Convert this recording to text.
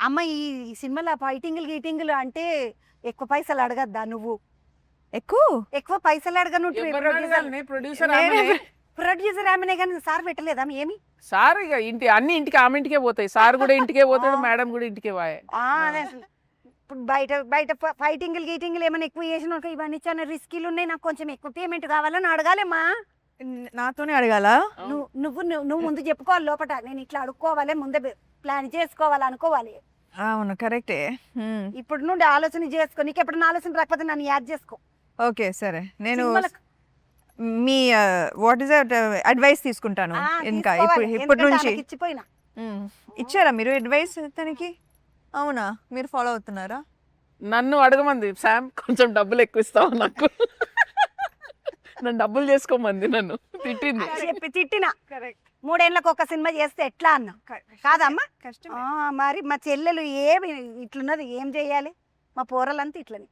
అమ్మ ఈ సినిమాలో ఫైటింగ్లు గీటింగ్లు అంటే ఎక్కువ పైసలు అడగద్దా నువ్వు? ఎక్కువ పైసలు అడగను. ప్రొడ్యూసర్ ప్రొడ్యూసర్ ఆమెనే కానీ సార్ పెట్టలేదా ఏమి? సార్ ఇక ఇంటికి ఆమె ఇంటికే పోతాయి. సార్ కూడా ఇంటికే పోతాడు, మేడం కూడా ఇంటికే పోయే. అదే అసలు ఇప్పుడు బయట బయట ఫైటింగ్లు గీటింగ్లు ఏమైనా ఎక్కువ చేసిన ఇవన్నీ చాలా రిస్కీలు ఉన్నాయి, నాకు కొంచెం ఎక్కువ పేమెంట్ కావాలని అడగాలేమ్మా. నాతోనే అడగాలా? నువ్వు ముందు చెప్పుకోవాలి లోపట, నేను ఇట్లా అడుక్కోవాలి, ముందే ప్లాన్ చేసుకోవాలి అనుకోవాలి. అవును కరెక్టే. ఇప్పుడు నుండి ఆలోచన చేసుకో, నీకు ఎప్పుడైనా ఆలోచన రాకపోతే నన్ను యాడ్ చేసుకో. ఓకే సరే, నేను మీ వాట్ ఇస్ అడ్వైస్ తీసుకుంటాను. ఇంకా ఇప్పటి నుంచి ఇచ్చిపోయినా ఇచ్చారా మీరు అడ్వైస్ తనకి? అవునా, మీరు ఫాలో అవుతున్నారా? నన్ను అడగమంది శామ్, కొంచెం డబ్బులు ఎక్కువ ఇస్తావు నాకు, నన్ను డబ్బులు చేసుకోమంది, నన్ను తిట్టింది. తిట్టినా 3 ఏళ్ళకి ఒక సినిమా చేస్తే ఎట్లా అన్నా కాదమ్మా? మరి మా చెల్లెలు ఏమి ఇట్లున్నది, ఏం చెయ్యాలి? మా పోరలంతా ఇట్లని